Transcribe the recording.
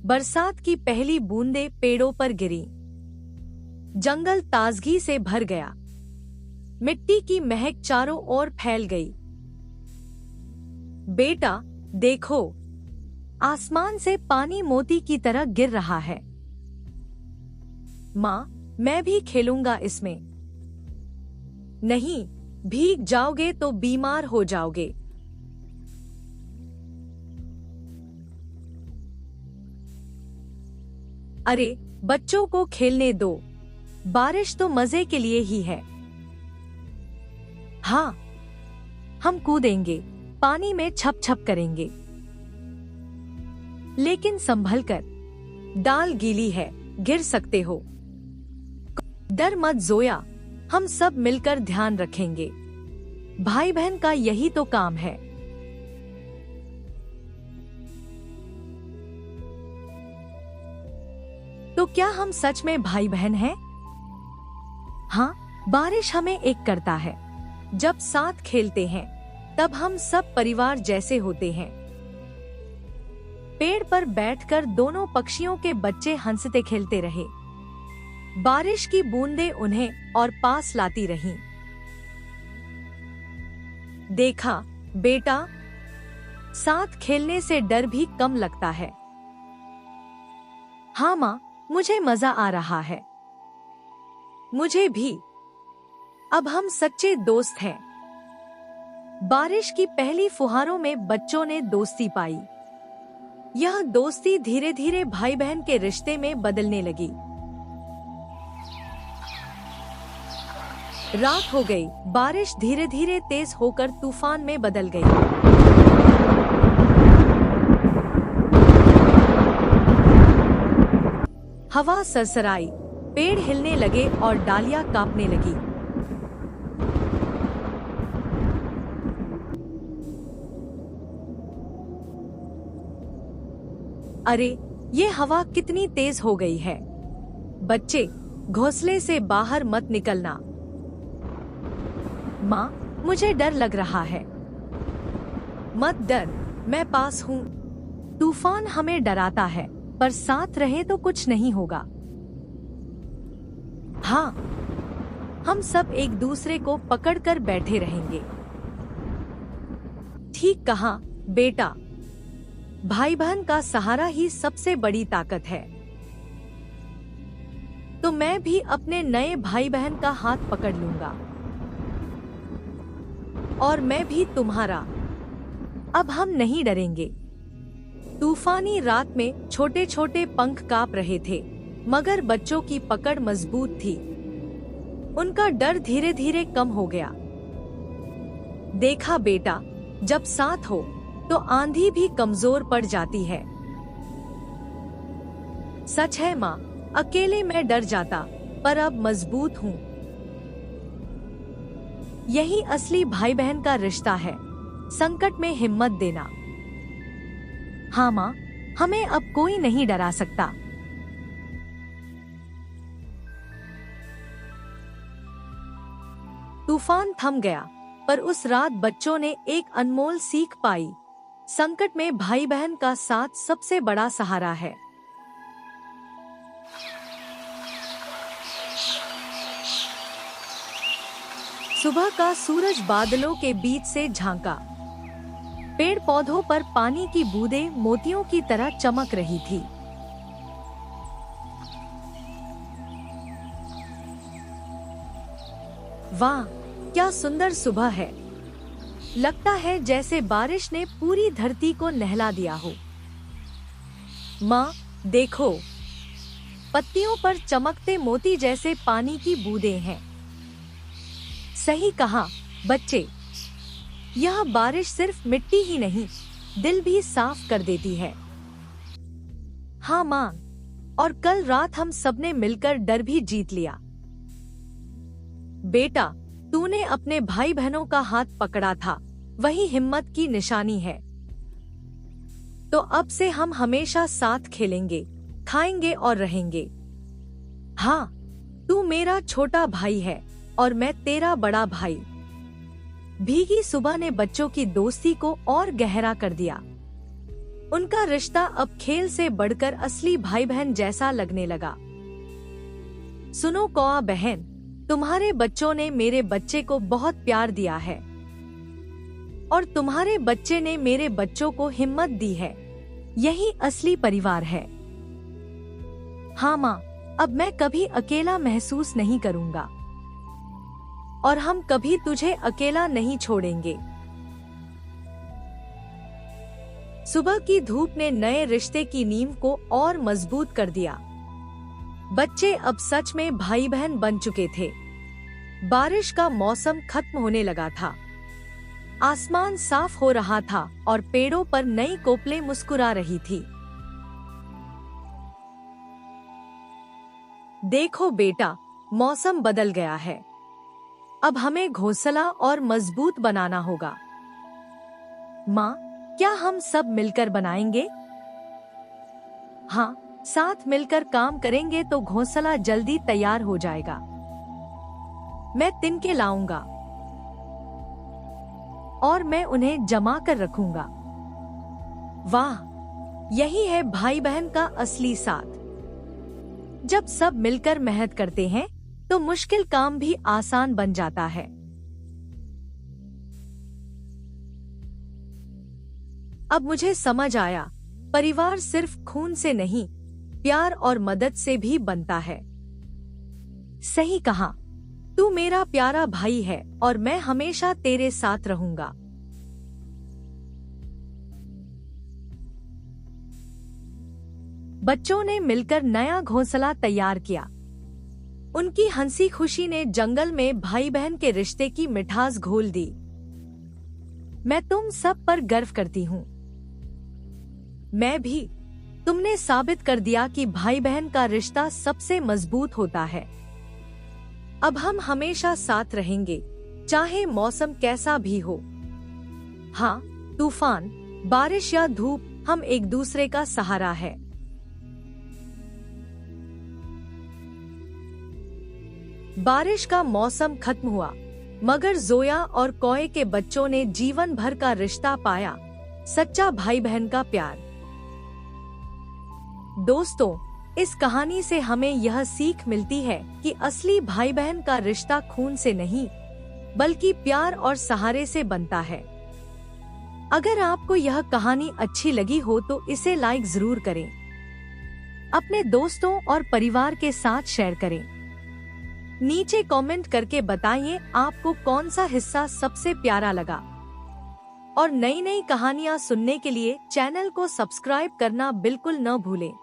बरसात की पहली बूंदें पेड़ों पर गिरी। जंगल ताजगी से भर गया। मिट्टी की महक चारों ओर फैल गई। बेटा देखो, आसमान से पानी मोती की तरह गिर रहा है। माँ, मैं भी खेलूंगा इसमें। नहीं, भीग जाओगे तो बीमार हो जाओगे। अरे बच्चों को खेलने दो, बारिश तो मजे के लिए ही है। हाँ, हम कूदेंगे, पानी में छप छप करेंगे। लेकिन संभल कर, डाल गीली है, गिर सकते हो। डर मत जोया, हम सब मिलकर ध्यान रखेंगे। भाई बहन का यही तो काम है। तो क्या हम सच में भाई बहन हैं? हाँ, बारिश हमें एक करता है। जब साथ खेलते हैं तब हम सब परिवार जैसे होते हैं। पेड़ पर बैठकर दोनों पक्षियों के बच्चे हंसते खेलते रहे। बारिश की बूंदें उन्हें और पास लाती रहीं। देखा बेटा, साथ खेलने से डर भी कम लगता है। हाँ माँ, मुझे मजा आ रहा है। मुझे भी। अब हम सच्चे दोस्त हैं। बारिश की पहली फुहारों में बच्चों ने दोस्ती पाई। यह दोस्ती धीरे धीरे भाई बहन के रिश्ते में बदलने लगी। रात हो गई। बारिश धीरे धीरे तेज होकर तूफान में बदल गई। हवा सरसराई, पेड़ हिलने लगे और डालियां कांपने लगी। अरे, ये हवा कितनी तेज हो गई है। बच्चे, घोंसले से बाहर मत निकलना। माँ, मुझे डर लग रहा है। मत डर, मैं पास हूँ। तूफान हमें डराता है, पर साथ रहे तो कुछ नहीं होगा। हाँ, हम सब एक दूसरे को पकड़कर बैठे रहेंगे। ठीक कहा बेटा, भाई बहन का सहारा ही सबसे बड़ी ताकत है। तो मैं भी अपने नए भाई बहन का हाथ पकड़ लूंगा। और मैं भी तुम्हारा। अब हम नहीं डरेंगे। तूफानी रात में छोटे छोटे पंख कांप रहे थे, मगर बच्चों की पकड़ मजबूत थी। उनका डर धीरे धीरे कम हो गया। देखा बेटा, जब साथ हो तो आंधी भी कमजोर पड़ जाती है। सच है माँ, अकेले मैं डर जाता, पर अब मजबूत हूँ। यही असली भाई बहन का रिश्ता है, संकट में हिम्मत देना। हाँ माँ, हमें अब कोई नहीं डरा सकता। तूफान थम गया, पर उस रात बच्चों ने एक अनमोल सीख पाई। संकट में भाई बहन का साथ सबसे बड़ा सहारा है। सुबह का सूरज बादलों के बीच से झांका। पेड़ पौधों पर पानी की बूंदें मोतियों की तरह चमक रही थी। वाह, क्या सुंदर सुबह है। लगता है जैसे बारिश ने पूरी धरती को नहला दिया हो। माँ देखो, पत्तियों पर चमकते मोती जैसे पानी की बूंदें हैं। सही कहा बच्चे, यह बारिश सिर्फ मिट्टी ही नहीं, दिल भी साफ कर देती है। हाँ माँ, और कल रात हम सबने मिलकर डर भी जीत लिया। बेटा, तूने अपने भाई बहनों का हाथ पकड़ा था, वही हिम्मत की निशानी है। तो अब से हम हमेशा साथ खेलेंगे, खाएंगे और रहेंगे। हाँ, तू मेरा छोटा भाई है और मैं तेरा बड़ा भाई। भीगी सुबह ने बच्चों की दोस्ती को और गहरा कर दिया। उनका रिश्ता अब खेल से बढ़कर असली भाई बहन जैसा लगने लगा। सुनो कौआ बहन, तुम्हारे बच्चों ने मेरे बच्चे को बहुत प्यार दिया है और तुम्हारे बच्चे ने मेरे बच्चों को हिम्मत दी है। यही असली परिवार है। हाँ माँ, अब मैं कभी अकेला महसूस नहीं करूँगा और हम कभी तुझे अकेला नहीं छोड़ेंगे। सुबह की धूप ने नए रिश्ते की नींव को और मजबूत कर दिया। बच्चे अब सच में भाई बहन बन चुके थे। बारिश का मौसम खत्म होने लगा था। आसमान साफ हो रहा था और पेड़ों पर नई कोपलें मुस्कुरा रही थी। देखो बेटा, मौसम बदल गया है। अब हमें घोंसला और मजबूत बनाना होगा। माँ, क्या हम सब मिलकर बनाएंगे? हाँ, साथ मिलकर काम करेंगे तो घोंसला जल्दी तैयार हो जाएगा। मैं तिनके लाऊंगा और मैं उन्हें जमा कर रखूंगा। वाह, यही है भाई बहन का असली साथ। जब सब मिलकर मेहनत करते हैं तो मुश्किल काम भी आसान बन जाता है। अब मुझे समझ आया, परिवार सिर्फ खून से नहीं, प्यार और मदद से भी बनता है। सही कहा, तू मेरा प्यारा भाई है और मैं हमेशा तेरे साथ रहूंगा। बच्चों ने मिलकर नया घोंसला तैयार किया। उनकी हंसी खुशी ने जंगल में भाई बहन के रिश्ते की मिठास घोल दी। मैं तुम सब पर गर्व करती हूँ। मैं भी। तुमने साबित कर दिया कि भाई बहन का रिश्ता सबसे मजबूत होता है। अब हम हमेशा साथ रहेंगे, चाहे मौसम कैसा भी हो। हाँ, तूफान, बारिश या धूप, हम एक दूसरे का सहारा है। बारिश का मौसम खत्म हुआ, मगर जोया और कौए के बच्चों ने जीवन भर का रिश्ता पाया, सच्चा भाई बहन का प्यार। दोस्तों, इस कहानी से हमें यह सीख मिलती है कि असली भाई बहन का रिश्ता खून से नहीं, बल्कि प्यार और सहारे से बनता है। अगर आपको यह कहानी अच्छी लगी हो तो इसे लाइक जरूर करें, अपने दोस्तों और परिवार के साथ शेयर करें। नीचे कमेंट करके बताइए आपको कौन सा हिस्सा सबसे प्यारा लगा। और नई नई कहानियाँ सुनने के लिए चैनल को सब्सक्राइब करना बिल्कुल न भूलें।